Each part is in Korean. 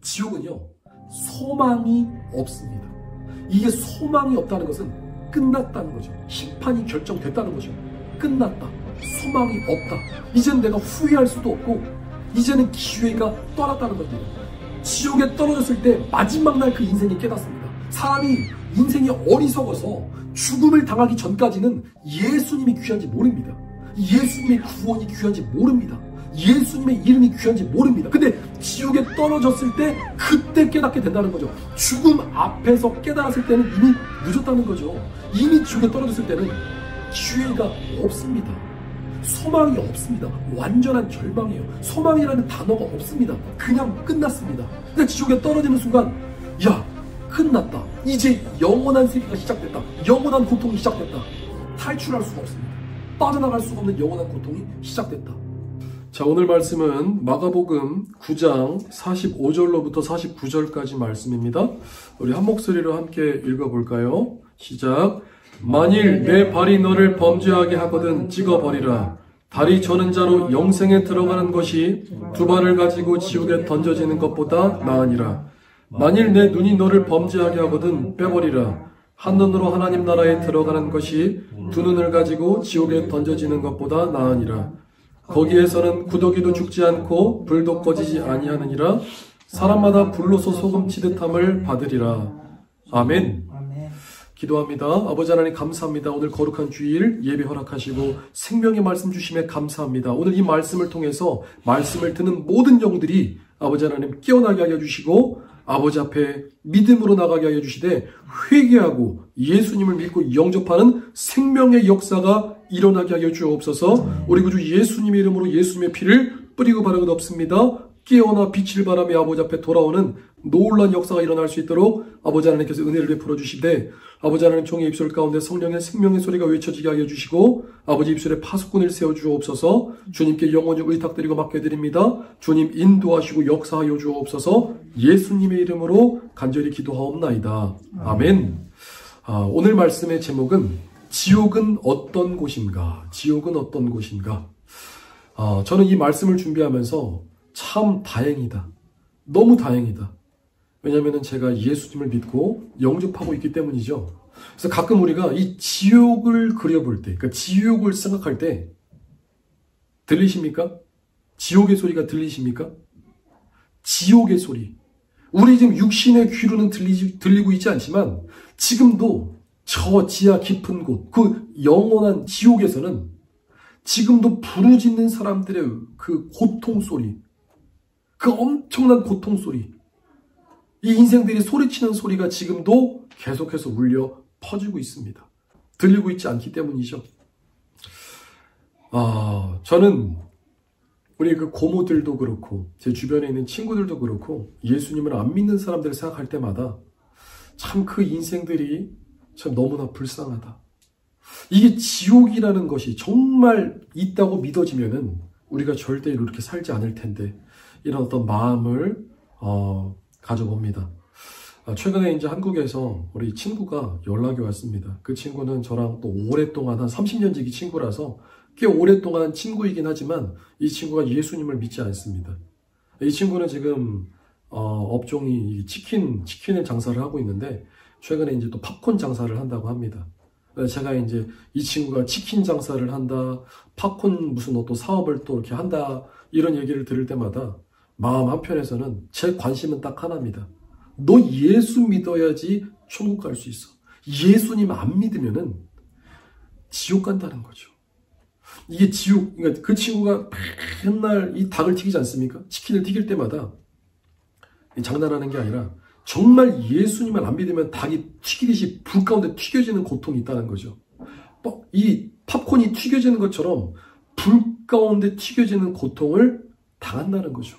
지옥은요, 소망이 없습니다. 이게 소망이 없다는 것은 끝났다는 거죠. 심판이 결정됐다는 거죠. 끝났다. 소망이 없다. 이제는 내가 후회할 수도 없고 이제는 기회가 떠났다는 겁니다. 지옥에 떨어졌을 때 마지막 날 그 인생이 깨닫습니다. 사람이 인생이 어리석어서 죽음을 당하기 전까지는 예수님이 귀한지 모릅니다. 예수님의 구원이 귀한지 모릅니다. 예수님의 이름이 귀한지 모릅니다. 근데 지옥에 떨어졌을 때 그때 깨닫게 된다는 거죠. 죽음 앞에서 깨달았을 때는 이미 늦었다는 거죠. 이미 지옥에 떨어졌을 때는 기회가 없습니다. 소망이 없습니다. 완전한 절망이에요. 소망이라는 단어가 없습니다. 그냥 끝났습니다. 근데 지옥에 떨어지는 순간, 야, 끝났다. 이제 영원한 세계가 시작됐다. 영원한 고통이 시작됐다. 탈출할 수가 없습니다. 빠져나갈 수가 없는 영원한 고통이 시작됐다. 자, 오늘 말씀은 마가복음 9장 45절로부터 49절까지 말씀입니다. 우리 한 목소리로 함께 읽어볼까요? 시작. 만일 내 발이 너를 범죄하게 하거든 찍어버리라. 다리 저는 자로 영생에 들어가는 것이 두 발을 가지고 지옥에 던져지는 것보다 나으니라. 만일 내 눈이 너를 범죄하게 하거든 빼버리라. 한 눈으로 하나님 나라에 들어가는 것이 두 눈을 가지고 지옥에 던져지는 것보다 나으니라. 거기에서는 구더기도 죽지 않고 불도 꺼지지 아니하느니라. 사람마다 불로서 소금 치듯함을 받으리라. 아멘. 기도합니다. 아버지 하나님 감사합니다. 오늘 거룩한 주일 예배 허락하시고 생명의 말씀 주심에 감사합니다. 오늘 이 말씀을 통해서 말씀을 듣는 모든 영들이 아버지 하나님 깨어나게 하여 주시고 아버지 앞에 믿음으로 나가게 하여 주시되 회개하고 예수님을 믿고 영접하는 생명의 역사가 일어나게 하여 주옵소서. 우리 구주 예수님의 이름으로 예수님의 피를 뿌리고 바르고 덮습니다. 깨어나 빛을 바라며 아버지 앞에 돌아오는 놀라운 역사가 일어날 수 있도록 아버지 하나님께서 은혜를 베풀어 주시되 아버지 하나님 종의 입술 가운데 성령의 생명의 소리가 외쳐지게 하여 주시고 아버지 입술에 파수꾼을 세워 주옵소서. 주님께 영원히 의탁드리고 맡겨드립니다. 주님 인도하시고 역사하여 주옵소서. 예수님의 이름으로 간절히 기도하옵나이다. 아멘. 오늘 말씀의 제목은 지옥은 어떤 곳인가? 지옥은 어떤 곳인가? 저는 이 말씀을 준비하면서 참 다행이다. 너무 다행이다. 왜냐하면 제가 예수님을 믿고 영접하고 있기 때문이죠. 그래서 가끔 우리가 이 지옥을 그려볼 때, 그러니까 지옥을 생각할 때 들리십니까? 지옥의 소리가 들리십니까? 지옥의 소리. 우리 지금 육신의 귀로는 들리고 있지 않지만 지금도 저 지하 깊은 곳, 그 영원한 지옥에서는 지금도 부르짖는 사람들의 그 고통 소리, 그 엄청난 고통 소리, 이 인생들이 소리치는 소리가 지금도 계속해서 울려 퍼지고 있습니다. 들리고 있지 않기 때문이죠. 저는 우리 그 고모들도 그렇고 제 주변에 있는 친구들도 그렇고 예수님을 안 믿는 사람들을 생각할 때마다 참 그 인생들이 참 너무나 불쌍하다. 이게 지옥이라는 것이 정말 있다고 믿어지면은 우리가 절대 이렇게 살지 않을 텐데 이런 어떤 마음을 가져봅니다. 최근에 이제 한국에서 우리 친구가 연락이 왔습니다. 그 친구는 저랑 또 오랫동안 한 30년 지기 친구라서 꽤 오랫동안 친구이긴 하지만 이 친구가 예수님을 믿지 않습니다. 이 친구는 지금 업종이 치킨의 장사를 하고 있는데 최근에 이제 또 팝콘 장사를 한다고 합니다. 제가 이제 이 친구가 치킨 장사를 한다, 팝콘 무슨 또 사업을 또 이렇게 한다 이런 얘기를 들을 때마다 마음 한편에서는 제 관심은 딱 하나입니다. 너 예수 믿어야지 천국 갈 수 있어. 예수님 안 믿으면은 지옥 간다는 거죠. 이게 지옥, 그러니까 그 친구가 맨날 이 닭을 튀기지 않습니까? 치킨을 튀길 때마다 장난하는 게 아니라 정말 예수님을 안 믿으면 닭이 튀기듯이 불 가운데 튀겨지는 고통이 있다는 거죠. 이 팝콘이 튀겨지는 것처럼 불 가운데 튀겨지는 고통을 당한다는 거죠.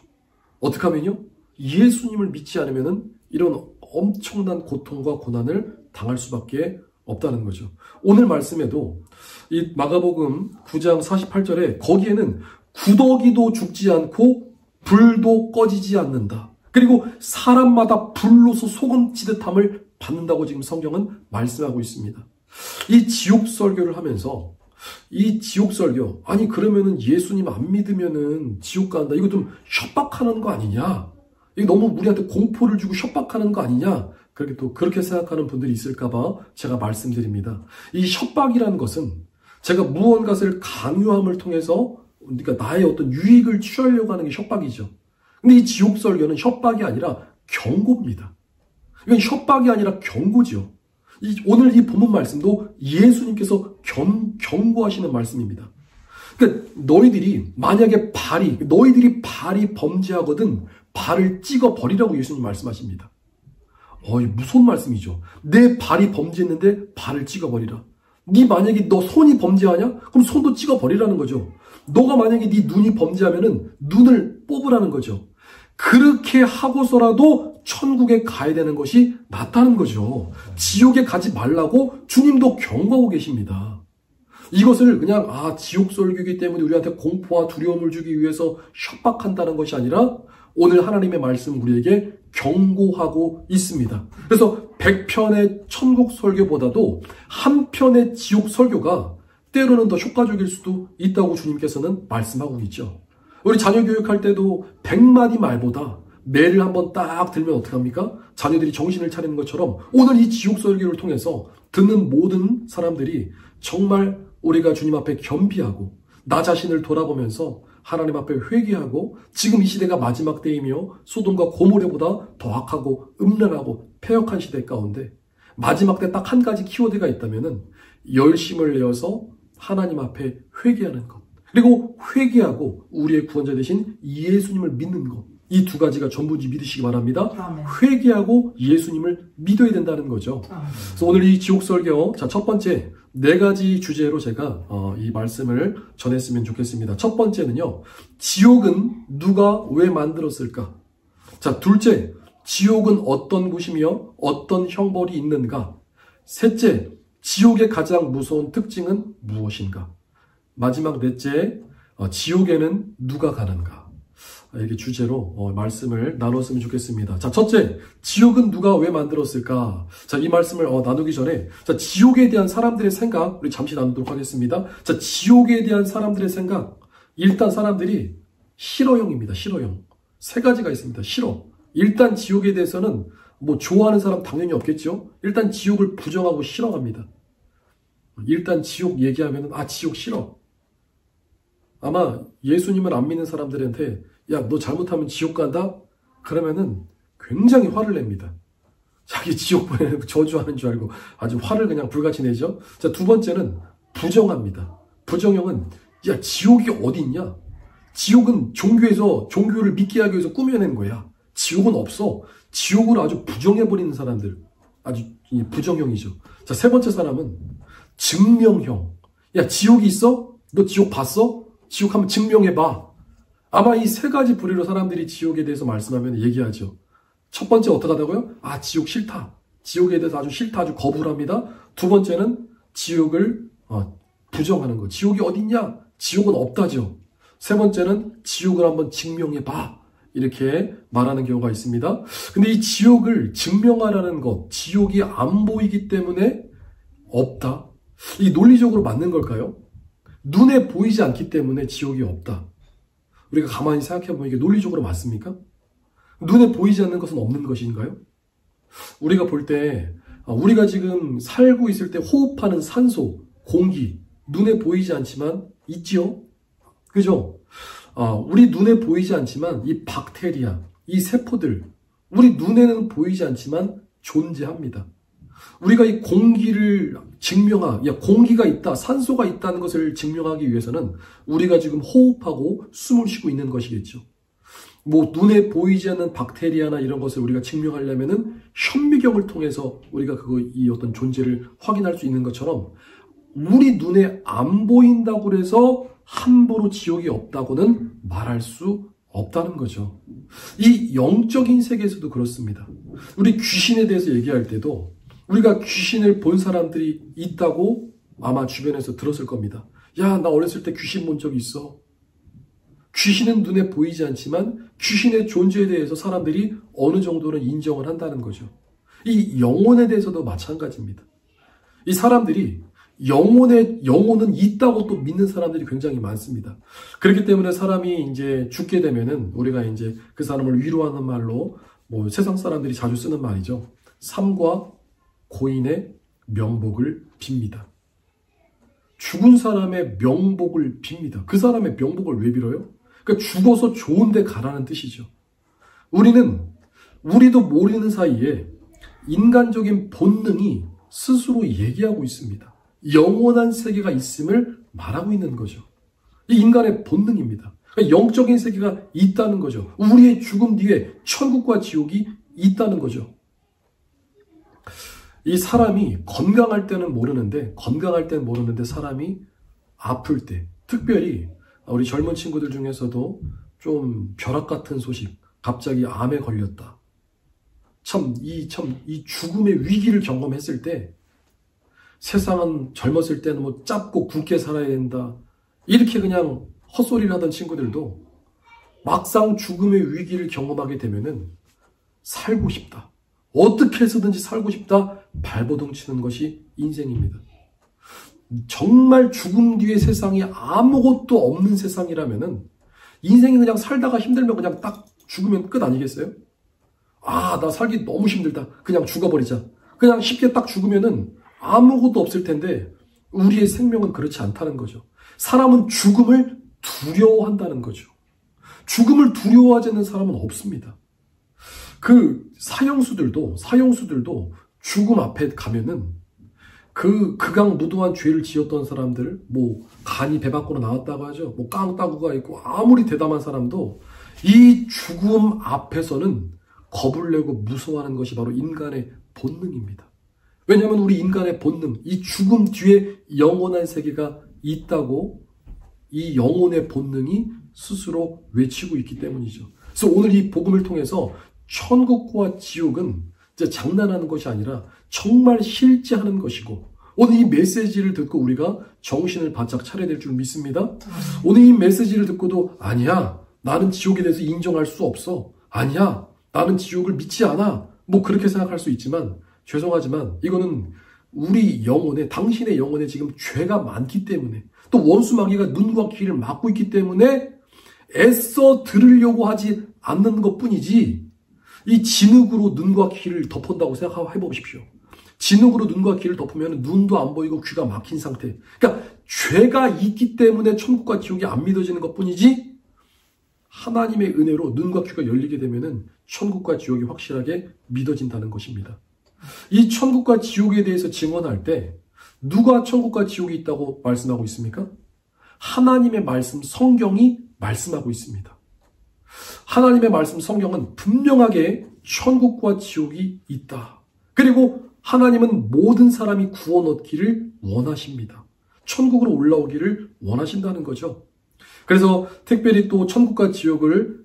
어떻게 하면요? 예수님을 믿지 않으면 이런 엄청난 고통과 고난을 당할 수밖에 없다는 거죠. 오늘 말씀에도 이 마가복음 9장 48절에 거기에는 구더기도 죽지 않고 불도 꺼지지 않는다. 그리고 사람마다 불로서 소금 치듯함을 받는다고 지금 성경은 말씀하고 있습니다. 이 지옥 설교를 하면서 이 지옥 설교, 아니 그러면은 예수님 안 믿으면은 지옥 간다. 이거 좀 협박하는 거 아니냐? 이게 너무 우리한테 공포를 주고 협박하는 거 아니냐? 그렇게 생각하는 분들이 있을까봐 제가 말씀드립니다. 이 협박이라는 것은 제가 무언가를 강요함을 통해서 그러니까 나의 어떤 유익을 취하려고 하는 게 협박이죠. 근데 이 지옥설교는 협박이 아니라 경고입니다. 이건 협박이 아니라 경고죠. 오늘 이 본문 말씀도 예수님께서 경고하시는 말씀입니다. 그러니까 만약에 너희들이 발이 범죄하거든 발을 찍어 버리라고 예수님 말씀하십니다. 무서운 말씀이죠. 내 발이 범죄했는데 발을 찍어 버리라. 만약에 너 손이 범죄하냐? 그럼 손도 찍어 버리라는 거죠. 너가 만약에 네 눈이 범죄하면은 눈을 뽑으라는 거죠. 그렇게 하고서라도 천국에 가야 되는 것이 낫다는 거죠. 지옥에 가지 말라고 주님도 경고하고 계십니다. 이것을 그냥 지옥 설교이기 때문에 우리한테 공포와 두려움을 주기 위해서 협박한다는 것이 아니라 오늘 하나님의 말씀 우리에게 경고하고 있습니다. 그래서 100편의 천국 설교보다도 한 편의 지옥 설교가 때로는 더 효과적일 수도 있다고 주님께서는 말씀하고 있죠. 우리 자녀 교육할 때도 100마디 말보다 매를 한번 딱 들면 어떡합니까? 자녀들이 정신을 차리는 것처럼 오늘 이 지옥 설교를 통해서 듣는 모든 사람들이 정말 우리가 주님 앞에 겸비하고 나 자신을 돌아보면서 하나님 앞에 회개하고 지금 이 시대가 마지막 때이며 소돔과 고모레보다 더 악하고 음란하고 패역한 시대 가운데 마지막 때 딱 한 가지 키워드가 있다면은 열심을 내어서 하나님 앞에 회개하는 것. 그리고 회개하고 우리의 구원자 되신 예수님을 믿는 것. 이 두 가지가 전부인지 믿으시기 바랍니다. 아멘. 회개하고 예수님을 믿어야 된다는 거죠. 아멘. 그래서 오늘 이 지옥 설교, 첫 번째 4가지 주제로 제가 이 말씀을 전했으면 좋겠습니다. 첫 번째는요, 지옥은 누가 왜 만들었을까? 둘째, 지옥은 어떤 곳이며 어떤 형벌이 있는가? 셋째, 지옥의 가장 무서운 특징은 무엇인가? 마지막 넷째, 지옥에는 누가 가는가? 이렇게 주제로 말씀을 나눴으면 좋겠습니다. 첫째, 지옥은 누가 왜 만들었을까? 이 말씀을 나누기 전에 지옥에 대한 사람들의 생각 우리 잠시 나누도록 하겠습니다. 지옥에 대한 사람들의 생각, 일단 사람들이 싫어형입니다. 싫어형. 3가지가 있습니다. 싫어. 일단 지옥에 대해서는 좋아하는 사람 당연히 없겠죠. 일단 지옥을 부정하고 싫어합니다. 일단 지옥 얘기하면 지옥 싫어. 아마 예수님을 안 믿는 사람들한테 야, 너 잘못하면 지옥 간다? 그러면은 굉장히 화를 냅니다. 자기 지옥 보내는 저주하는 줄 알고 아주 화를 그냥 불같이 내죠. 두 번째는 부정합니다. 부정형은 야, 지옥이 어디 있냐? 지옥은 종교를 믿게 하기 위해서 꾸며낸 거야. 지옥은 없어. 지옥을 아주 부정해버리는 사람들. 아주 부정형이죠. 세 번째 사람은 증명형. 야, 지옥이 있어? 너 지옥 봤어? 지옥 한번 증명해봐. 아마 이 3가지 부류로 사람들이 지옥에 대해서 말씀하면 얘기하죠. 첫 번째 어떻게 하다고요? 지옥 싫다. 지옥에 대해서 아주 싫다. 아주 거부를 합니다. 두 번째는 지옥을 부정하는 거. 지옥이 어딨냐? 지옥은 없다죠. 세 번째는 지옥을 한번 증명해봐. 이렇게 말하는 경우가 있습니다. 근데 이 지옥을 증명하라는 것, 지옥이 안 보이기 때문에 없다. 이 논리적으로 맞는 걸까요? 눈에 보이지 않기 때문에 지옥이 없다. 우리가 가만히 생각해보면 이게 논리적으로 맞습니까? 눈에 보이지 않는 것은 없는 것인가요? 우리가 볼 때, 우리가 지금 살고 있을 때 호흡하는 산소, 공기, 눈에 보이지 않지만 있지요? 그죠? 우리 눈에 보이지 않지만 이 박테리아, 이 세포들, 우리 눈에는 보이지 않지만 존재합니다. 우리가 이 공기를 공기가 있다, 산소가 있다는 것을 증명하기 위해서는 우리가 지금 호흡하고 숨을 쉬고 있는 것이겠죠. 눈에 보이지 않는 박테리아나 이런 것을 우리가 증명하려면은 현미경을 통해서 우리가 이 어떤 존재를 확인할 수 있는 것처럼 우리 눈에 안 보인다고 해서 함부로 지옥이 없다고는 말할 수 없다는 거죠. 이 영적인 세계에서도 그렇습니다. 우리 귀신에 대해서 얘기할 때도 우리가 귀신을 본 사람들이 있다고 아마 주변에서 들었을 겁니다. 야, 나 어렸을 때 귀신 본 적이 있어. 귀신은 눈에 보이지 않지만 귀신의 존재에 대해서 사람들이 어느 정도는 인정을 한다는 거죠. 이 영혼에 대해서도 마찬가지입니다. 이 사람들이 영혼은 있다고 또 믿는 사람들이 굉장히 많습니다. 그렇기 때문에 사람이 이제 죽게 되면은 우리가 이제 그 사람을 위로하는 말로 뭐 세상 사람들이 자주 쓰는 말이죠. 삼과 고인의 명복을 빕니다. 죽은 사람의 명복을 빕니다. 그 사람의 명복을 왜 빌어요? 그러니까 죽어서 좋은 데 가라는 뜻이죠. 우리도 모르는 사이에 인간적인 본능이 스스로 얘기하고 있습니다. 영원한 세계가 있음을 말하고 있는 거죠. 이 인간의 본능입니다. 그러니까 영적인 세계가 있다는 거죠. 우리의 죽음 뒤에 천국과 지옥이 있다는 거죠. 이 사람이 건강할 때는 모르는데 사람이 아플 때, 특별히 우리 젊은 친구들 중에서도 좀 벼락 같은 소식, 갑자기 암에 걸렸다. 이 죽음의 위기를 경험했을 때 세상은 젊었을 때는 뭐 짧고 굵게 살아야 된다. 이렇게 그냥 헛소리를 하던 친구들도 막상 죽음의 위기를 경험하게 되면은 살고 싶다. 어떻게 해서든지 살고 싶다. 발버둥 치는 것이 인생입니다. 정말 죽음 뒤의 세상이 아무것도 없는 세상이라면은 인생이 그냥 살다가 힘들면 그냥 딱 죽으면 끝 아니겠어요? 나 살기 너무 힘들다. 그냥 죽어버리자. 그냥 쉽게 딱 죽으면은 아무것도 없을 텐데 우리의 생명은 그렇지 않다는 거죠. 사람은 죽음을 두려워한다는 거죠. 죽음을 두려워하지 않는 사람은 없습니다. 그 사형수들도 죽음 앞에 가면은 극악무도한 죄를 지었던 사람들, 뭐 간이 배 밖으로 나왔다고 하죠. 뭐 깡따구가 있고 아무리 대담한 사람도 이 죽음 앞에서는 겁을 내고 무서워하는 것이 바로 인간의 본능입니다. 왜냐하면 우리 인간의 본능, 이 죽음 뒤에 영원한 세계가 있다고 이 영혼의 본능이 스스로 외치고 있기 때문이죠. 그래서 오늘 이 복음을 통해서 천국과 지옥은 이제 장난하는 것이 아니라 정말 실제하는 것이고, 오늘 이 메시지를 듣고 우리가 정신을 바짝 차려야 될 줄 믿습니다. 오늘 이 메시지를 듣고도 아니야, 나는 지옥에 대해서 인정할 수 없어, 아니야, 나는 지옥을 믿지 않아, 뭐 그렇게 생각할 수 있지만 죄송하지만 이거는 우리 영혼에, 당신의 영혼에 지금 죄가 많기 때문에, 또 원수 마귀가 눈과 귀를 막고 있기 때문에 애써 들으려고 하지 않는 것뿐이지, 이 진흙으로 눈과 귀를 덮은다고 생각해 보십시오. 진흙으로 눈과 귀를 덮으면 눈도 안 보이고 귀가 막힌 상태. 그러니까 죄가 있기 때문에 천국과 지옥이 안 믿어지는 것뿐이지, 하나님의 은혜로 눈과 귀가 열리게 되면은 천국과 지옥이 확실하게 믿어진다는 것입니다. 이 천국과 지옥에 대해서 증언할 때 누가 천국과 지옥이 있다고 말씀하고 있습니까? 하나님의 말씀, 성경이 말씀하고 있습니다. 하나님의 말씀, 성경은 분명하게 천국과 지옥이 있다. 그리고 하나님은 모든 사람이 구원 얻기를 원하십니다. 천국으로 올라오기를 원하신다는 거죠. 그래서 특별히 또 천국과 지옥을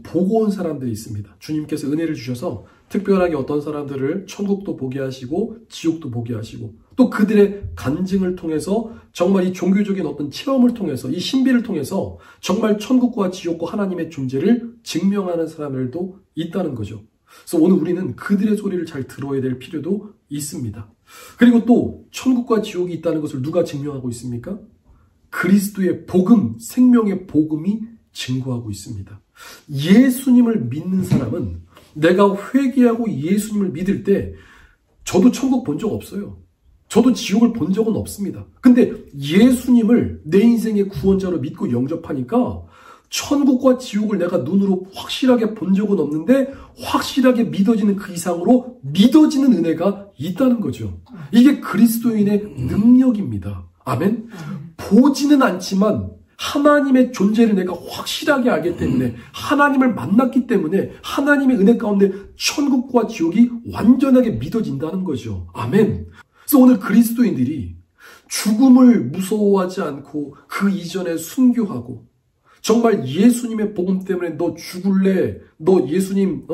보고 온 사람들이 있습니다. 주님께서 은혜를 주셔서 특별하게 어떤 사람들을 천국도 보게 하시고 지옥도 보게 하시고, 또 그들의 간증을 통해서 정말 이 종교적인 어떤 체험을 통해서, 이 신비를 통해서 정말 천국과 지옥과 하나님의 존재를 증명하는 사람들도 있다는 거죠. 그래서 오늘 우리는 그들의 소리를 잘 들어야 될 필요도 있습니다. 그리고 또 천국과 지옥이 있다는 것을 누가 증명하고 있습니까? 그리스도의 복음, 생명의 복음이 증거하고 있습니다. 예수님을 믿는 사람은, 내가 회개하고 예수님을 믿을 때 저도 천국 본 적 없어요. 저도 지옥을 본 적은 없습니다. 근데 예수님을 내 인생의 구원자로 믿고 영접하니까 천국과 지옥을 내가 눈으로 확실하게 본 적은 없는데 확실하게 믿어지는 그 이상으로 믿어지는 은혜가 있다는 거죠. 이게 그리스도인의 능력입니다. 아멘? 보지는 않지만 하나님의 존재를 내가 확실하게 알기 때문에, 하나님을 만났기 때문에 하나님의 은혜 가운데 천국과 지옥이 완전하게 믿어진다는 거죠. 아멘. 그래서 오늘 그리스도인들이 죽음을 무서워하지 않고 그 이전에 순교하고, 정말 예수님의 복음 때문에 너 죽을래? 너 예수님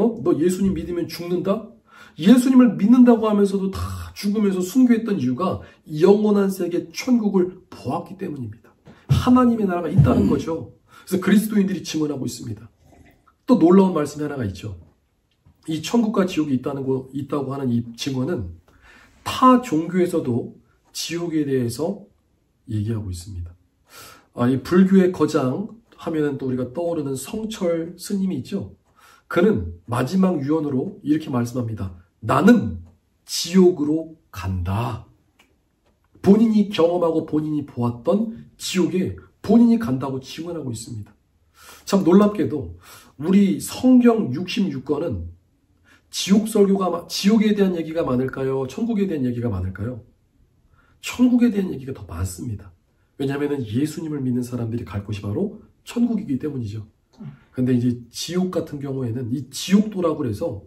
믿으면 죽는다? 예수님을 믿는다고 하면서도 다 죽으면서 순교했던 이유가 영원한 세계 천국을 보았기 때문입니다. 하나님의 나라가 있다는 거죠. 그래서 그리스도인들이 증언하고 있습니다. 또 놀라운 말씀이 하나가 있죠. 이 천국과 지옥이 있다고 하는 이 증언은 타 종교에서도 지옥에 대해서 얘기하고 있습니다. 이 불교의 거장 하면은 또 우리가 떠오르는 성철 스님이 있죠. 그는 마지막 유언으로 이렇게 말씀합니다. 나는 지옥으로 간다. 본인이 경험하고 본인이 보았던 지옥에 본인이 간다고 증언하고 있습니다. 참 놀랍게도 우리 성경 66권은 지옥에 대한 얘기가 많을까요? 천국에 대한 얘기가 많을까요? 천국에 대한 얘기가 더 많습니다. 왜냐하면 예수님을 믿는 사람들이 갈 곳이 바로 천국이기 때문이죠. 근데 이제 지옥 같은 경우에는 이 지옥도라고 해서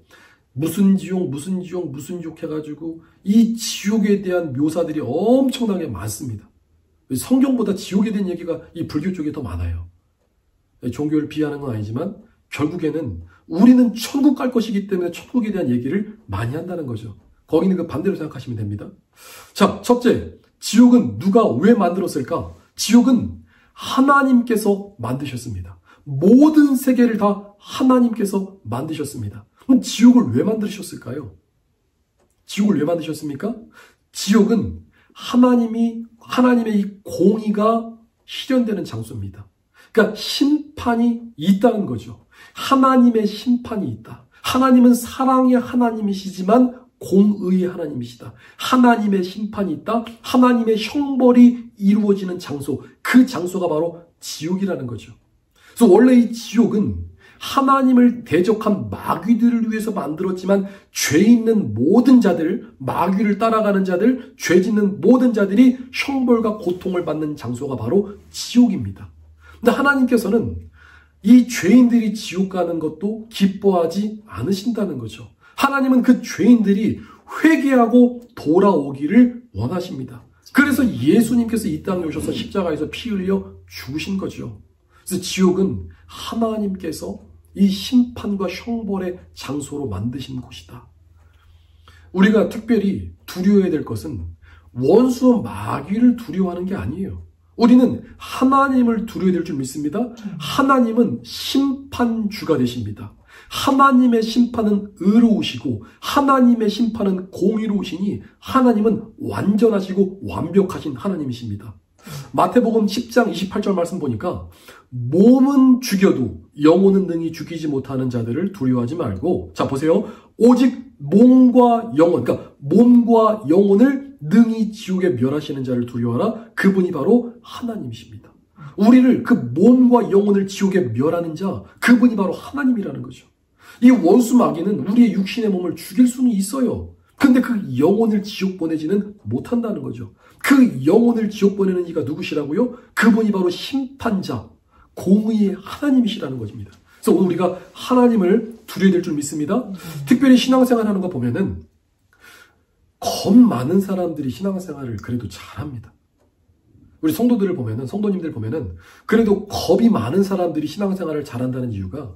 무슨 지옥 해가지고 이 지옥에 대한 묘사들이 엄청나게 많습니다. 성경보다 지옥에 대한 얘기가 이 불교 쪽에 더 많아요. 종교를 비하하는 건 아니지만 결국에는 우리는 천국 갈 것이기 때문에 천국에 대한 얘기를 많이 한다는 거죠. 거기는 그 반대로 생각하시면 됩니다. 자, 첫째, 지옥은 누가 왜 만들었을까? 지옥은 하나님께서 만드셨습니다. 모든 세계를 다 하나님께서 만드셨습니다. 그럼 지옥을 왜 만드셨을까요? 지옥을 왜 만드셨습니까? 지옥은 하나님의 이 공의가 실현되는 장소입니다. 그러니까 심판이 있다는 거죠. 하나님의 심판이 있다. 하나님은 사랑의 하나님이시지만 공의의 하나님이시다. 하나님의 심판이 있다. 하나님의 형벌이 이루어지는 장소. 그 장소가 바로 지옥이라는 거죠. 그래서 원래 이 지옥은 하나님을 대적한 마귀들을 위해서 만들었지만 죄 있는 모든 자들, 마귀를 따라가는 자들, 죄 짓는 모든 자들이 형벌과 고통을 받는 장소가 바로 지옥입니다. 근데 하나님께서는 이 죄인들이 지옥 가는 것도 기뻐하지 않으신다는 거죠. 하나님은 그 죄인들이 회개하고 돌아오기를 원하십니다. 그래서 예수님께서 이 땅에 오셔서 십자가에서 피 흘려 죽으신 거죠. 그래서 지옥은 하나님께서 이 심판과 형벌의 장소로 만드신 곳이다. 우리가 특별히 두려워해야 될 것은 원수 마귀를 두려워하는 게 아니에요. 우리는 하나님을 두려워해야 될 줄 믿습니다. 하나님은 심판주가 되십니다. 하나님의 심판은 의로우시고 하나님의 심판은 공의로우시니 하나님은 완전하시고 완벽하신 하나님이십니다. 마태복음 10장 28절 말씀 보니까 몸은 죽여도 영혼은 능히 죽이지 못하는 자들을 두려워하지 말고, 자 보세요. 오직 몸과 영혼, 그러니까 몸과 영혼을 능히 지옥에 멸하시는 자를 두려워하라. 그분이 바로 하나님이십니다. 우리를 그 몸과 영혼을 지옥에 멸하는 자, 그분이 바로 하나님이라는 거죠. 이 원수 마귀는 우리의 육신의 몸을 죽일 수는 있어요. 근데 그 영혼을 지옥 보내지는 못한다는 거죠. 그 영혼을 지옥 보내는 이가 누구시라고요? 그분이 바로 심판자, 공의의 하나님이시라는 것입니다. 그래서 오늘 우리가 하나님을 두려워야 될 줄 믿습니다. 특별히 신앙생활 하는 거 보면은 겁 많은 사람들이 신앙생활을 그래도 잘합니다. 우리 성도님들 보면은 그래도 겁이 많은 사람들이 신앙생활을 잘한다는 이유가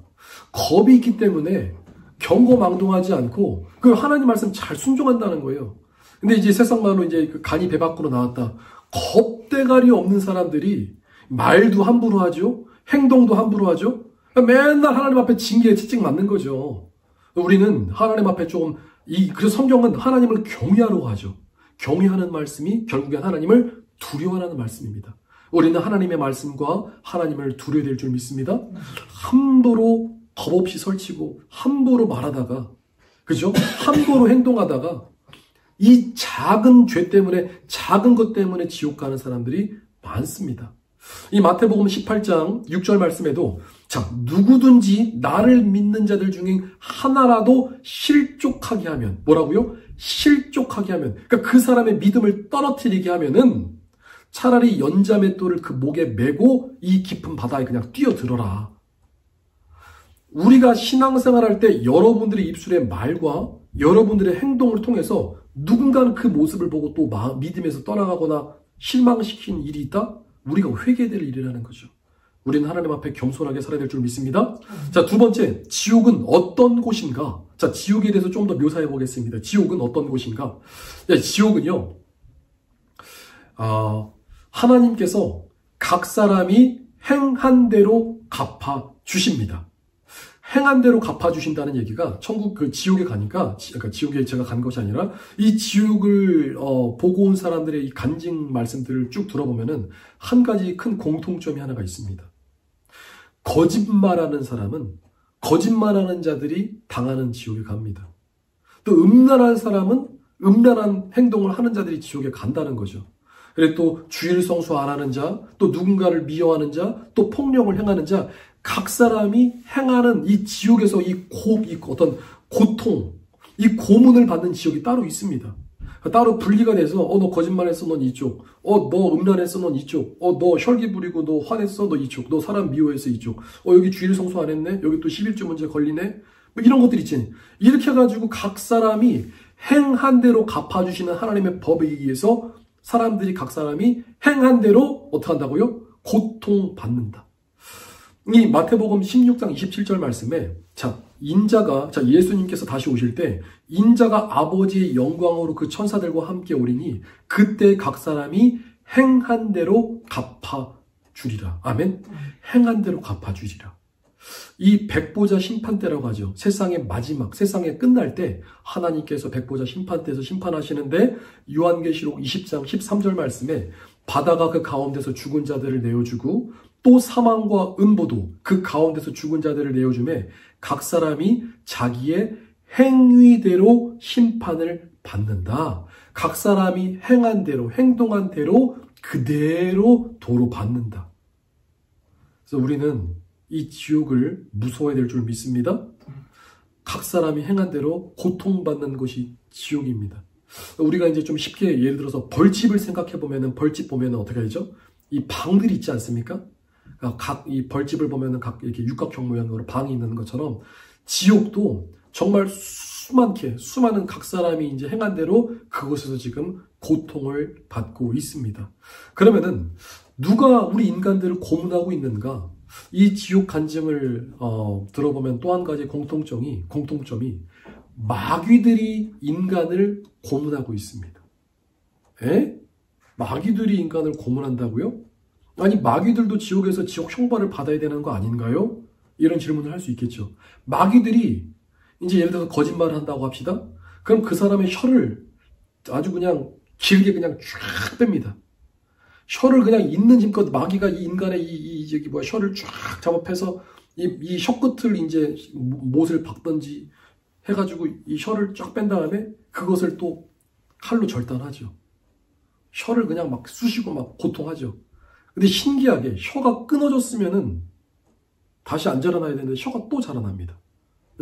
겁이 있기 때문에 경거망동하지 않고 그 하나님 말씀 잘 순종한다는 거예요. 근데 이제 세상 말로 이제 간이 배 밖으로 나왔다. 겁대가리 없는 사람들이 말도 함부로 하죠. 행동도 함부로 하죠. 맨날 하나님 앞에 징계에 채찍 맞는 거죠. 우리는 하나님 앞에 그래서 성경은 하나님을 경외하라고 하죠. 경외하는 말씀이 결국엔 하나님을 두려워하는 말씀입니다. 우리는 하나님의 말씀과 하나님을 두려워야 될 줄 믿습니다. 함부로 겁 없이 설치고 함부로 말하다가, 그죠? 함부로 행동하다가 이 작은 죄 때문에, 작은 것 때문에 지옥 가는 사람들이 많습니다. 이 마태복음 18장 6절 말씀에도 자, 누구든지 나를 믿는 자들 중에 하나라도 실족하게 하면, 뭐라고요? 실족하게 하면, 그러니까 그 사람의 믿음을 떨어뜨리게 하면은 차라리 연자맷돌을 그 목에 메고 이 깊은 바다에 그냥 뛰어들어라. 우리가 신앙생활할 때 여러분들의 입술의 말과 여러분들의 행동을 통해서 누군가는 그 모습을 보고 또 믿음에서 떠나가거나 실망시킨 일이 있다? 우리가 회개될 일이라는 거죠. 우리는 하나님 앞에 겸손하게 살아야 될 줄 믿습니다. 자, 두 번째, 지옥은 어떤 곳인가? 자, 지옥에 대해서 좀 더 묘사해 보겠습니다. 지옥은 어떤 곳인가? 네, 지옥은요, 하나님께서 각 사람이 행한 대로 갚아 주십니다. 행한 대로 갚아주신다는 얘기가 천국 그 지옥에 가니까, 그러니까 지옥에 제가 간 것이 아니라 이 지옥을 보고 온 사람들의 이 간증 말씀들을 쭉 들어보면은 한 가지 큰 공통점이 하나가 있습니다. 거짓말하는 사람은 거짓말하는 자들이 당하는 지옥에 갑니다. 또 음란한 사람은 음란한 행동을 하는 자들이 지옥에 간다는 거죠. 그리고 또 주일 성수 안 하는 자, 또 누군가를 미워하는 자, 또 폭력을 행하는 자, 각 사람이 행하는 이 지옥에서 이 어떤 고통, 이 고문을 받는 지옥이 따로 있습니다. 따로 분리가 돼서 너 거짓말했어, 넌 이쪽. 너 음란했어, 넌 이쪽. 너 혈기 부리고 너 화냈어, 너 이쪽. 너 사람 미워해서 이쪽. 여기 주일 성수 안 했네. 여기 또 11조 문제 걸리네. 뭐 이런 것들 있지. 이렇게 해가지고 각 사람이 행한 대로 갚아주시는 하나님의 법에 의해서 사람들이 각 사람이 행한 대로 어떻게 한다고요? 고통받는다. 이 마태복음 16장 27절 말씀에 예수님께서 다시 오실 때 인자가 아버지의 영광으로 그 천사들과 함께 오리니 그때 각 사람이 행한 대로 갚아주리라. 아멘. 행한 대로 갚아주리라. 이 백보자 심판 때라고 하죠. 세상의 마지막, 세상에 끝날 때 하나님께서 백보자 심판 때에서 심판하시는데 요한계시록 20장 13절 말씀에 바다가 그 가운데서 죽은 자들을 내어주고 또 사망과 음보도 그 가운데서 죽은 자들을 내어주매 각 사람이 자기의 행위대로 심판을 받는다. 각 사람이 행한 대로, 행동한 대로 그대로 도로 받는다. 그래서 우리는 이 지옥을 무서워해야 될 줄 믿습니다. 각 사람이 행한 대로 고통받는 것이 지옥입니다. 우리가 이제 좀 쉽게 예를 들어서 벌집을 생각해 보면은 벌집 보면은 어떻게 하죠? 이 방들이 있지 않습니까? 각 이 벌집을 보면은 각 이렇게 육각형 모양으로 방이 있는 것처럼 지옥도 정말 수많은 각 사람이 이제 행한 대로 그곳에서 지금 고통을 받고 있습니다. 그러면은 누가 우리 인간들을 고문하고 있는가? 이 지옥 간증을 들어보면 또 한 가지 공통점이 마귀들이 인간을 고문하고 있습니다. 마귀들이 인간을 고문한다고요? 아니 마귀들도 지옥에서 지옥 형벌을 받아야 되는 거 아닌가요? 이런 질문을 할 수 있겠죠. 마귀들이 이제 예를 들어서 거짓말을 한다고 합시다. 그럼 그 사람의 혀를 아주 그냥 길게 그냥 쫙 뺍니다. 혀를 그냥 있는 힘껏 마귀가 이 인간의 혀를 쫙 잡아 패서 이 혀끝을 이제 못을 박든지 해가지고 이 혀를 쫙 뺀 다음에 그것을 또 칼로 절단하죠. 혀를 그냥 막 쑤시고 막 고통하죠. 근데 신기하게 혀가 끊어졌으면은 다시 안 자라나야 되는데 혀가 또 자라납니다.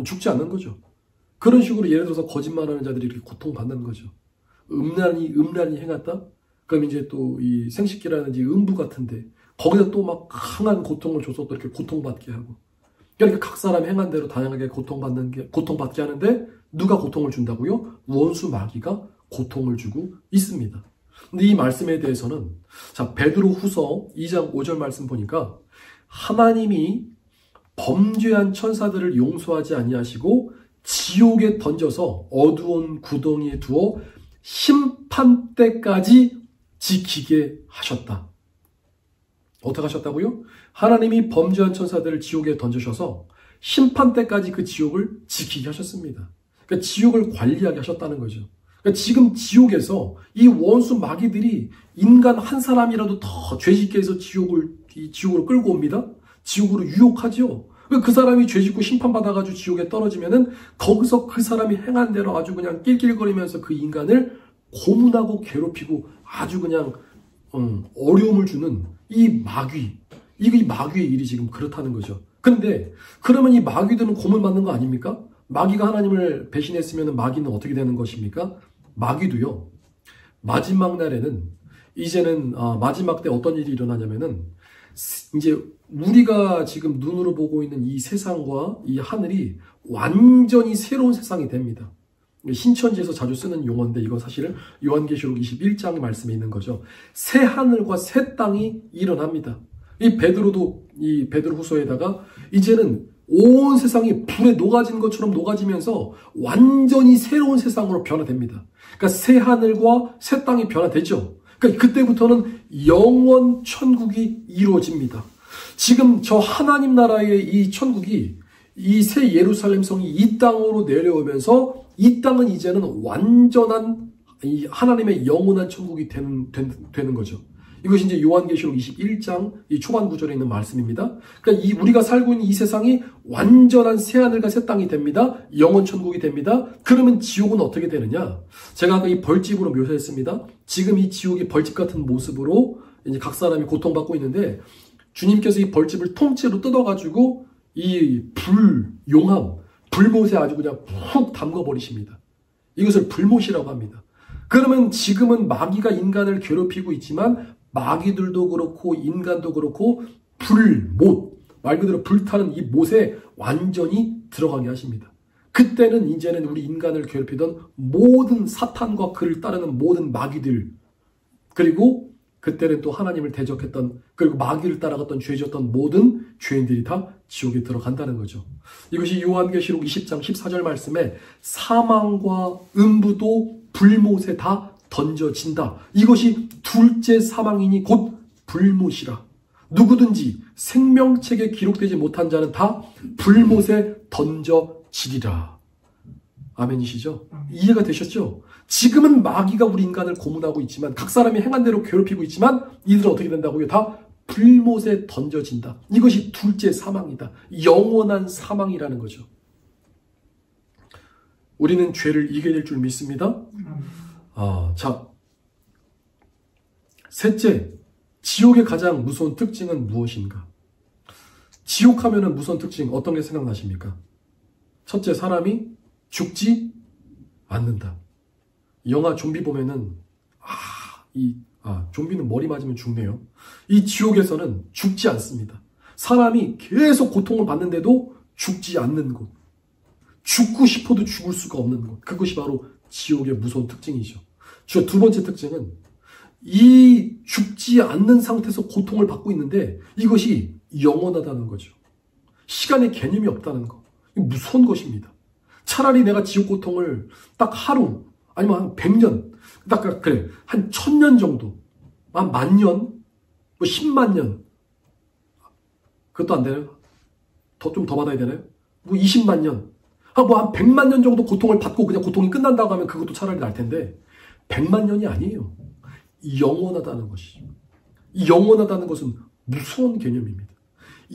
죽지 않는 거죠. 그런 식으로 예를 들어서 거짓말하는 자들이 이렇게 고통받는 거죠. 음란이 행했다? 그럼 이제 또 이 생식기라든지 음부 같은데 거기다 또 막 강한 고통을 줘서 또 이렇게 고통받게 하고 그러니까 각 사람 행한 대로 다양하게 고통받게 하는데 누가 고통을 준다고요? 원수 마귀가 고통을 주고 있습니다. 근데 이 말씀에 대해서는 베드로 후서 2장 5절 말씀 보니까 하나님이 범죄한 천사들을 용서하지 아니하시고 지옥에 던져서 어두운 구덩이에 두어 심판 때까지 지키게 하셨다. 어떻게 하셨다고요? 하나님이 범죄한 천사들을 지옥에 던져셔서 심판 때까지 그 지옥을 지키게 하셨습니다. 그러니까 지옥을 관리하게 하셨다는 거죠. 그러니까 지금 지옥에서 이 원수 마귀들이 인간 한 사람이라도 더 죄짓게 해서 지옥으로 끌고 옵니다. 지옥으로 유혹하죠. 그 사람이 죄짓고 심판받아가지고 지옥에 떨어지면은 거기서 그 사람이 행한 대로 아주 그냥 낄낄거리면서 그 인간을 고문하고 괴롭히고 아주 그냥 어려움을 주는 이 마귀. 이 마귀의 일이 지금 그렇다는 거죠. 근데 그러면 이 마귀들은 고문받는 거 아닙니까? 마귀가 하나님을 배신했으면 마귀는 어떻게 되는 것입니까? 마귀도요. 마지막 날에는 이제는 마지막 때 어떤 일이 일어나냐면은 이제 우리가 지금 눈으로 보고 있는 이 세상과 이 하늘이 완전히 새로운 세상이 됩니다. 신천지에서 자주 쓰는 용어인데 이건 사실은 요한계시록 21장 말씀에 있는 거죠. 새 하늘과 새 땅이 일어납니다. 이 베드로 후서에다가 이제는 온 세상이 불에 녹아진 것처럼 녹아지면서 완전히 새로운 세상으로 변화됩니다. 그러니까 새 하늘과 새 땅이 변화되죠. 그러니까 그때부터는 영원 천국이 이루어집니다. 지금 저 하나님 나라의 이 천국이 이 새 예루살렘 성이 이 땅으로 내려오면서 이 땅은 이제는 완전한 이 하나님의 영원한 천국이 되는 거죠. 이것이 이제 요한계시록 21장 이 초반 구절에 있는 말씀입니다. 그러니까 우리가 살고 있는 이 세상이 완전한 새하늘과 새 땅이 됩니다. 영원 천국이 됩니다. 그러면 지옥은 어떻게 되느냐? 제가 아까 이 벌집으로 묘사했습니다. 지금 이 지옥이 벌집 같은 모습으로 이제 각 사람이 고통받고 있는데 주님께서 이 벌집을 통째로 뜯어가지고 이 불용암, 불못에 아주 그냥 훅 담궈버리십니다. 이것을 불못이라고 합니다. 그러면 지금은 마귀가 인간을 괴롭히고 있지만 마귀들도 그렇고 인간도 그렇고 불못, 말 그대로 불타는 이 못에 완전히 들어가게 하십니다. 그때는 이제는 우리 인간을 괴롭히던 모든 사탄과 그를 따르는 모든 마귀들, 그리고 그때는 또 하나님을 대적했던, 그리고 마귀를 따라갔던 죄졌던 모든 죄인들이 다 지옥에 들어간다는 거죠. 이것이 요한계시록 20장 14절 말씀에 사망과 음부도 불못에 다 던져진다. 이것이 둘째 사망이니 곧 불못이라. 누구든지 생명책에 기록되지 못한 자는 다 불못에 던져지리라. 아멘이시죠? 이해가 되셨죠? 지금은 마귀가 우리 인간을 고문하고 있지만, 각 사람이 행한 대로 괴롭히고 있지만 이들은 어떻게 된다고요? 다 불못에 던져진다. 이것이 둘째 사망이다. 영원한 사망이라는 거죠. 우리는 죄를 이겨야 될 줄 믿습니다. 자, 셋째, 지옥의 가장 무서운 특징은 무엇인가? 지옥 하면은 무서운 특징 어떤 게 생각나십니까? 첫째, 사람이 죽지 않는다. 영화 좀비 보면은 좀비는 머리 맞으면 죽네요. 이 지옥에서는 죽지 않습니다. 사람이 계속 고통을 받는데도 죽지 않는 곳. 죽고 싶어도 죽을 수가 없는 것. 그것이 바로 지옥의 무서운 특징이죠. 두 번째 특징은 이 죽지 않는 상태에서 고통을 받고 있는데 이것이 영원하다는 거죠. 시간의 개념이 없다는 거. 이거 무서운 것입니다. 차라리 내가 지옥 고통을 딱 하루 아니면 한 100년, 한 1000년 정도, 한 10,000년, 10만 년, 그것도 안 되나요? 좀 더 받아야 되나요? 20만 년, 한 100만 년 정도 고통을 받고 그냥 고통이 끝난다고 하면 그것도 차라리 날 텐데 100만 년이 아니에요. 영원하다는 것이죠. 영원하다는 것은 무서운 개념입니다.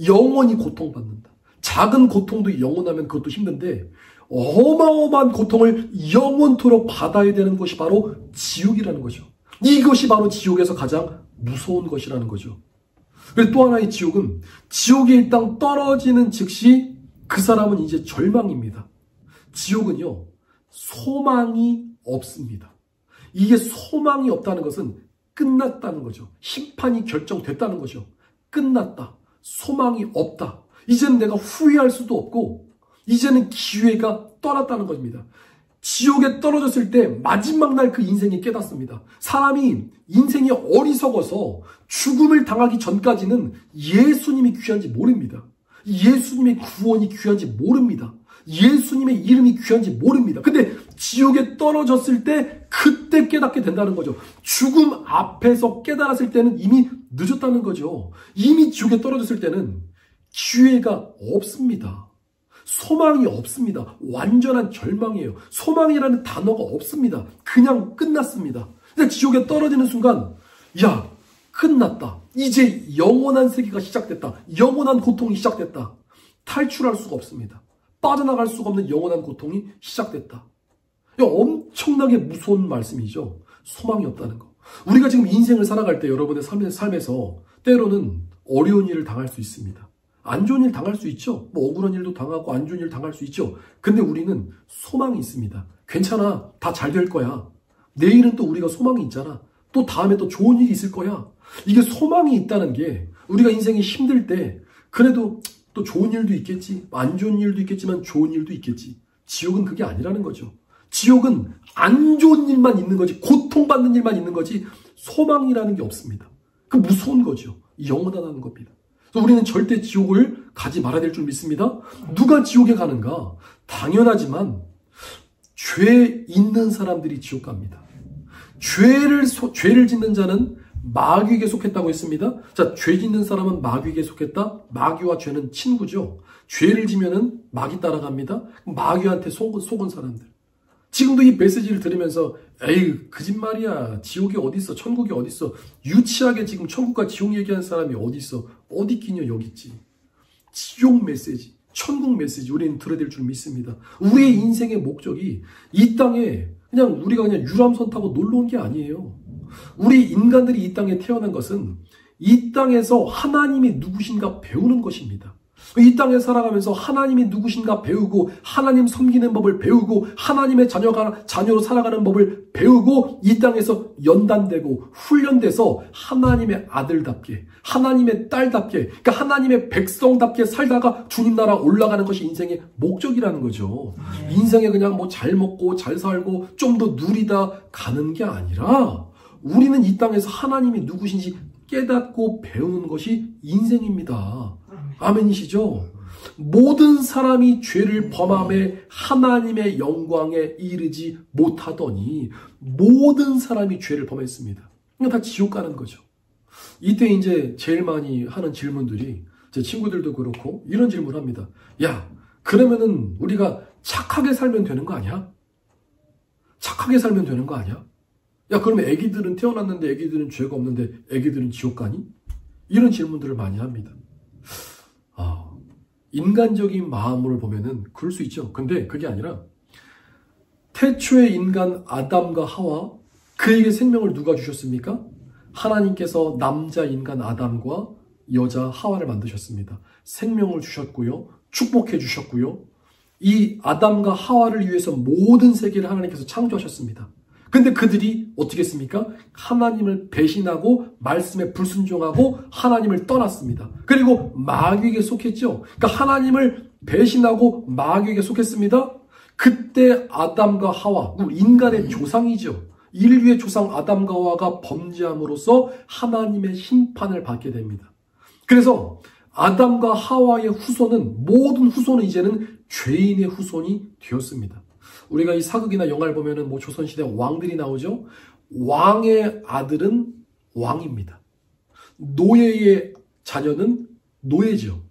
영원히 고통받는다. 작은 고통도 영원하면 그것도 힘든데 어마어마한 고통을 영원토록 받아야 되는 것이 바로 지옥이라는 거죠. 이것이 바로 지옥에서 가장 무서운 것이라는 거죠. 그리고 또 하나의 지옥은 지옥에 일단 떨어지는 즉시 그 사람은 이제 절망입니다. 지옥은요, 소망이 없습니다. 이게 소망이 없다는 것은 끝났다는 거죠. 심판이 결정됐다는 거죠. 끝났다. 소망이 없다. 이제는 내가 후회할 수도 없고 이제는 기회가 떠났다는 겁니다. 지옥에 떨어졌을 때 마지막 날 그 인생이 깨닫습니다. 사람이 인생이 어리석어서 죽음을 당하기 전까지는 예수님이 귀한지 모릅니다. 예수님의 구원이 귀한지 모릅니다. 예수님의 이름이 귀한지 모릅니다. 근데 지옥에 떨어졌을 때 그때 깨닫게 된다는 거죠. 죽음 앞에서 깨달았을 때는 이미 늦었다는 거죠. 이미 지옥에 떨어졌을 때는 기회가 없습니다. 소망이 없습니다. 완전한 절망이에요. 소망이라는 단어가 없습니다. 그냥 끝났습니다. 근데 지옥에 떨어지는 순간, 야, 끝났다. 이제 영원한 세계가 시작됐다. 영원한 고통이 시작됐다. 탈출할 수가 없습니다. 빠져나갈 수가 없는 영원한 고통이 시작됐다. 엄청나게 무서운 말씀이죠. 소망이 없다는 거. 우리가 지금 인생을 살아갈 때 여러분의 삶에서 때로는 어려운 일을 당할 수 있습니다. 안 좋은 일 당할 수 있죠. 억울한 일도 당하고 안 좋은 일 당할 수 있죠. 근데 우리는 소망이 있습니다. 괜찮아. 다 잘 될 거야. 내일은 또 우리가 소망이 있잖아. 또 다음에 또 좋은 일이 있을 거야. 이게 소망이 있다는 게 우리가 인생이 힘들 때 그래도 또 좋은 일도 있겠지. 안 좋은 일도 있겠지만 좋은 일도 있겠지. 지옥은 그게 아니라는 거죠. 지옥은 안 좋은 일만 있는 거지. 고통받는 일만 있는 거지. 소망이라는 게 없습니다. 그 무서운 거죠. 영원하다는 겁니다. 그래서 우리는 절대 지옥을 가지 말아야 될 줄 믿습니다. 누가 지옥에 가는가? 당연하지만 죄 있는 사람들이 지옥 갑니다. 죄를 짓는 자는 마귀에게 속했다고 했습니다. 자, 죄 짓는 사람은 마귀에게 속했다. 마귀와 죄는 친구죠. 죄를 지면은 마귀 따라갑니다. 마귀한테 속은 사람들. 지금도 이 메시지를 들으면서 에이 거짓말이야. 지옥이 어디 있어? 천국이 어디 있어? 유치하게 지금 천국과 지옥 얘기하는 사람이 어디 있어? 어디 있긴요? 여기 있지. 지옥 메시지, 천국 메시지 우리는 들어야 될 줄 믿습니다. 우리의 인생의 목적이 이 땅에 그냥 우리가 그냥 유람선 타고 놀러 온 게 아니에요. 우리 인간들이 이 땅에 태어난 것은 이 땅에서 하나님이 누구신가 배우는 것입니다. 이 땅에 살아가면서 하나님이 누구신가 배우고 하나님 섬기는 법을 배우고 하나님의 자녀로 살아가는 법을 배우고 이 땅에서 연단되고 훈련돼서 하나님의 아들답게 하나님의 딸답게 그러니까 하나님의 백성답게 살다가 주님 나라 올라가는 것이 인생의 목적이라는 거죠. 인생에 그냥 뭐 잘 먹고 잘 살고 좀 더 누리다 가는 게 아니라 우리는 이 땅에서 하나님이 누구신지 깨닫고 배우는 것이 인생입니다. 아멘이시죠? 모든 사람이 죄를 범함에 하나님의 영광에 이르지 못하더니 모든 사람이 죄를 범했습니다. 그냥 다 지옥 가는 거죠. 이때 이제 제일 많이 하는 질문들이 제 친구들도 그렇고 이런 질문을 합니다. 야, 그러면은 우리가 착하게 살면 되는 거 아니야? 착하게 살면 되는 거 아니야? 야, 그러면 애기들은 태어났는데 애기들은 죄가 없는데 애기들은 지옥 가니? 이런 질문들을 많이 합니다. 인간적인 마음을 보면은 그럴 수 있죠. 근데 그게 아니라 태초의 인간 아담과 하와 그에게 생명을 누가 주셨습니까? 하나님께서 남자 인간 아담과 여자 하와를 만드셨습니다. 생명을 주셨고요. 축복해 주셨고요. 이 아담과 하와를 위해서 모든 세계를 하나님께서 창조하셨습니다. 근데 그들이 어떻게 했습니까? 하나님을 배신하고 말씀에 불순종하고 하나님을 떠났습니다. 그리고 마귀에게 속했죠. 그러니까 하나님을 배신하고 마귀에게 속했습니다. 그때 아담과 하와, 인간의 조상이죠. 인류의 조상 아담과 하와가 범죄함으로써 하나님의 심판을 받게 됩니다. 그래서 아담과 하와의 후손은 모든 후손은 이제는 죄인의 후손이 되었습니다. 우리가 이 사극이나 영화를 보면은 뭐 조선시대 왕들이 나오죠. 왕의 아들은 왕입니다. 노예의 자녀는 노예죠.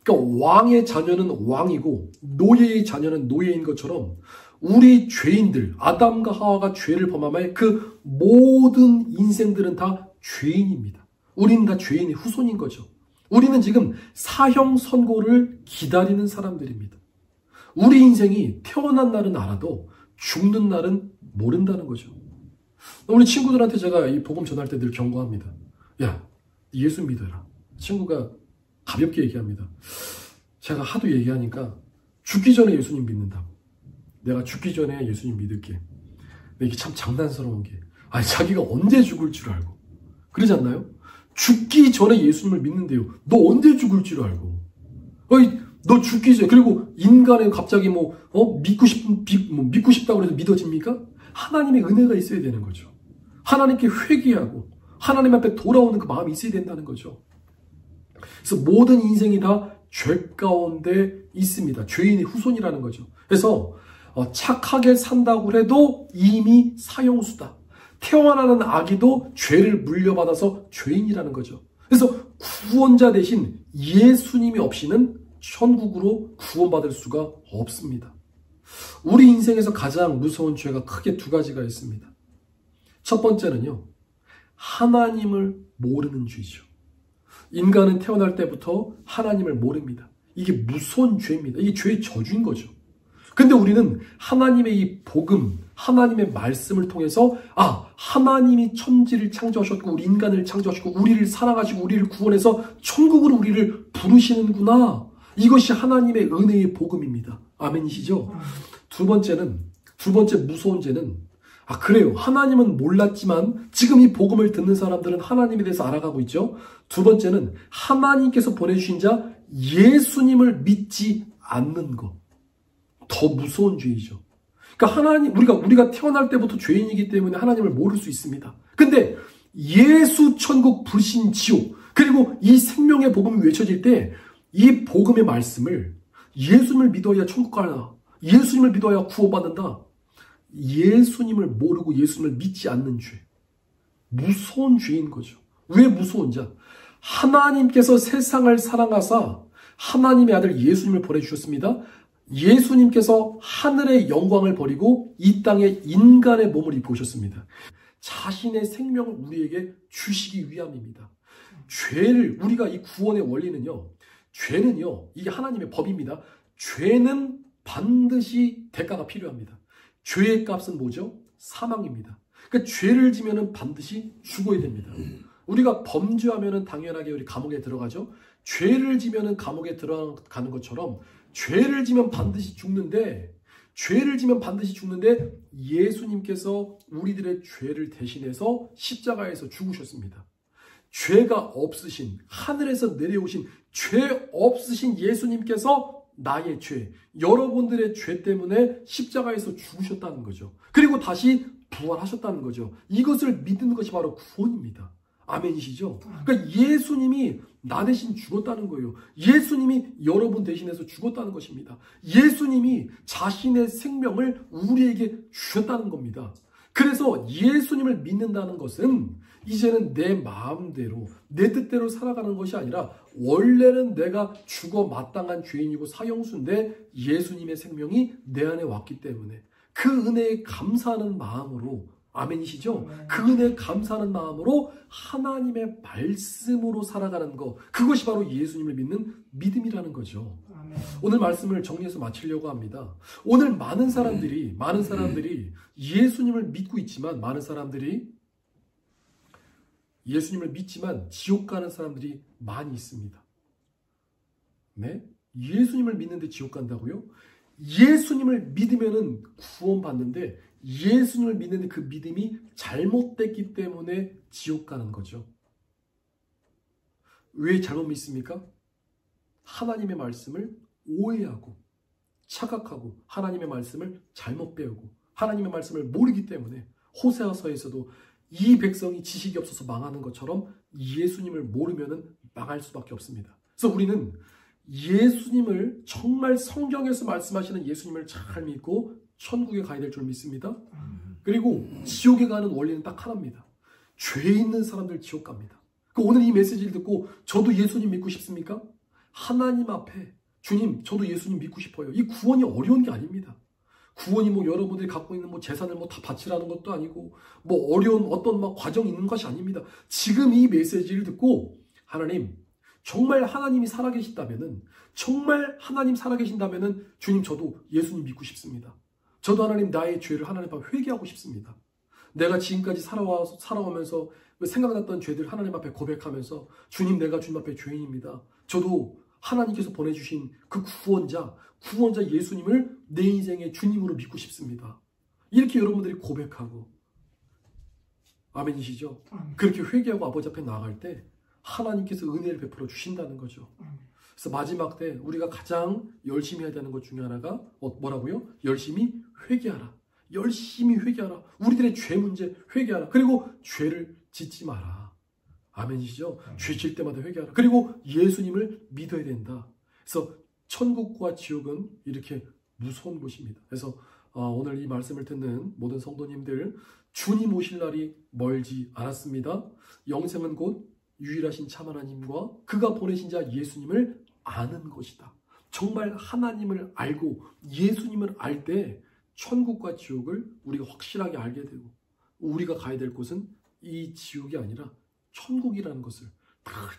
그러니까 왕의 자녀는 왕이고 노예의 자녀는 노예인 것처럼 우리 죄인들, 아담과 하와가 죄를 범함에 그 모든 인생들은 다 죄인입니다. 우리는 다 죄인의 후손인 거죠. 우리는 지금 사형 선고를 기다리는 사람들입니다. 우리 인생이 태어난 날은 알아도 죽는 날은 모른다는 거죠. 우리 친구들한테 제가 이 복음 전할 때 늘 경고합니다. 야, 예수 믿어라. 친구가 가볍게 얘기합니다. 제가 하도 얘기하니까 죽기 전에 예수님 믿는다고. 내가 죽기 전에 예수님 믿을게. 근데 이게 참 장난스러운 게 자기가 언제 죽을 줄 알고 그러지 않나요? 죽기 전에 예수님을 믿는데요. 너 언제 죽을 줄 알고. 너 죽기 전에 그리고 인간의 갑자기 믿고 싶다고 해서 믿어집니까? 하나님의 은혜가 있어야 되는 거죠. 하나님께 회개하고 하나님 앞에 돌아오는 그 마음이 있어야 된다는 거죠. 그래서 모든 인생이 다 죄 가운데 있습니다. 죄인의 후손이라는 거죠. 그래서 착하게 산다고 해도 이미 사형수다. 태어나는 아기도 죄를 물려받아서 죄인이라는 거죠. 그래서 구원자 대신 예수님이 없이는 천국으로 구원받을 수가 없습니다. 우리 인생에서 가장 무서운 죄가 크게 두 가지가 있습니다. 첫 번째는요, 하나님을 모르는 죄죠. 인간은 태어날 때부터 하나님을 모릅니다. 이게 무서운 죄입니다. 이게 죄의 저주인 거죠. 근데 우리는 하나님의 이 복음, 하나님의 말씀을 통해서 하나님이 천지를 창조하셨고 우리 인간을 창조하시고 우리를 사랑하시고 우리를 구원해서 천국으로 우리를 부르시는구나. 이것이 하나님의 은혜의 복음입니다. 아멘이시죠? 두 번째 무서운 죄는 그래요. 하나님은 몰랐지만 지금 이 복음을 듣는 사람들은 하나님에 대해서 알아가고 있죠. 두 번째는 하나님께서 보내주신 자 예수님을 믿지 않는 것. 더 무서운 죄이죠. 그러니까 우리가 태어날 때부터 죄인이기 때문에 하나님을 모를 수 있습니다. 근데 예수 천국 불신 지옥 그리고 이 생명의 복음이 외쳐질 때 이 복음의 말씀을 예수님을 믿어야 천국 가나 예수님을 믿어야 구원받는다. 예수님을 모르고 예수님을 믿지 않는 죄. 무서운 죄인 거죠. 왜 무서운지 하나님께서 세상을 사랑하사 하나님의 아들 예수님을 보내주셨습니다. 예수님께서 하늘의 영광을 버리고 이 땅에 인간의 몸을 입고 오셨습니다. 자신의 생명을 우리에게 주시기 위함입니다. 죄를, 우리가 이 구원의 원리는요, 죄는요, 이게 하나님의 법입니다. 죄는 반드시 대가가 필요합니다. 죄의 값은 뭐죠? 사망입니다. 그러니까 죄를 지면은 반드시 죽어야 됩니다. 우리가 범죄하면은 당연하게 우리 감옥에 들어가죠. 죄를 지면은 감옥에 들어가는 것처럼 죄를 지면 반드시 죽는데, 예수님께서 우리들의 죄를 대신해서 십자가에서 죽으셨습니다. 죄가 없으신, 하늘에서 내려오신 죄 없으신 예수님께서 나의 죄, 여러분들의 죄 때문에 십자가에서 죽으셨다는 거죠. 그리고 다시 부활하셨다는 거죠. 이것을 믿는 것이 바로 구원입니다. 아멘이시죠? 그러니까 예수님이 나 대신 죽었다는 거예요. 예수님이 여러분 대신해서 죽었다는 것입니다. 예수님이 자신의 생명을 우리에게 주셨다는 겁니다. 그래서 예수님을 믿는다는 것은 이제는 내 마음대로, 내 뜻대로 살아가는 것이 아니라 원래는 내가 죽어 마땅한 죄인이고 사형수인데 예수님의 생명이 내 안에 왔기 때문에 그 은혜에 감사하는 마음으로, 아멘이시죠? 그 은혜에 감사하는 마음으로 하나님의 말씀으로 살아가는 것, 그것이 바로 예수님을 믿는 믿음이라는 거죠. 오늘 말씀을 정리해서 마치려고 합니다. 오늘 많은 사람들이 예수님을 믿고 있지만, 많은 사람들이 예수님을 믿지만 지옥 가는 사람들이 많이 있습니다. 네? 예수님을 믿는데 지옥 간다고요? 예수님을 믿으면은 구원받는데 예수님을 믿는데 그 믿음이 잘못됐기 때문에 지옥 가는 거죠. 왜 잘못 믿습니까? 하나님의 말씀을 오해하고 착각하고 하나님의 말씀을 잘못 배우고 하나님의 말씀을 모르기 때문에, 호세아서에서도 이 백성이 지식이 없어서 망하는 것처럼 예수님을 모르면은 망할 수밖에 없습니다. 그래서 우리는 예수님을, 정말 성경에서 말씀하시는 예수님을 잘 믿고 천국에 가야 될 줄 믿습니다. 그리고 지옥에 가는 원리는 딱 하나입니다. 죄 있는 사람들 지옥 갑니다. 오늘 이 메시지를 듣고 저도 예수님 믿고 싶습니까? 하나님 앞에, 주님, 저도 예수님 믿고 싶어요. 이 구원이 어려운 게 아닙니다. 구원이 여러분들이 갖고 있는 재산을 다 바치라는 것도 아니고, 어려운 어떤 과정이 있는 것이 아닙니다. 지금 이 메시지를 듣고, 하나님, 정말 하나님이 살아계신다면은, 주님, 저도 예수님 믿고 싶습니다. 저도 하나님, 나의 죄를 하나님 앞에 회개하고 싶습니다. 내가 지금까지 살아오면서 생각났던 죄들 하나님 앞에 고백하면서, 주님, 내가 주님 앞에 죄인입니다. 저도 하나님께서 보내주신 그 구원자 예수님을 내 인생의 주님으로 믿고 싶습니다. 이렇게 여러분들이 고백하고, 아멘이시죠? 그렇게 회개하고 아버지 앞에 나아갈 때 하나님께서 은혜를 베풀어 주신다는 거죠. 그래서 마지막 때 우리가 가장 열심히 해야 되는 것 중에 하나가 뭐라고요? 열심히 회개하라. 열심히 회개하라. 우리들의 죄 문제 회개하라. 그리고 죄를 짓지 마라. 아멘이시죠? 죄 질 때마다 회개하라. 그리고 예수님을 믿어야 된다. 그래서 천국과 지옥은 이렇게 무서운 곳입니다. 그래서 오늘 이 말씀을 듣는 모든 성도님들, 주님 오실 날이 멀지 않았습니다. 영생은 곧 유일하신 참 하나님과 그가 보내신 자 예수님을 아는 것이다. 정말 하나님을 알고 예수님을 알 때 천국과 지옥을 우리가 확실하게 알게 되고, 우리가 가야 될 곳은 이 지옥이 아니라 천국이라는 것을,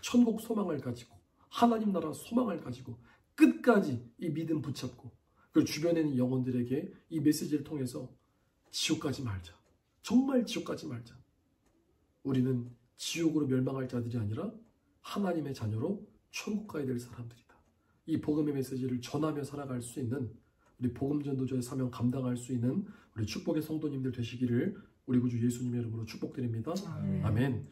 천국 소망을 가지고 하나님 나라 소망을 가지고 끝까지 이 믿음 붙잡고, 그리고 주변에 있는 영혼들에게 이 메시지를 통해서 지옥 가지 말자. 정말 지옥 가지 말자. 우리는 지옥으로 멸망할 자들이 아니라 하나님의 자녀로 천국 가야 될 사람들이다. 이 복음의 메시지를 전하며 살아갈 수 있는, 우리 복음전도자의 사명 감당할 수 있는 우리 축복의 성도님들 되시기를 우리 구주 예수님의 이름으로 축복드립니다. 아멘.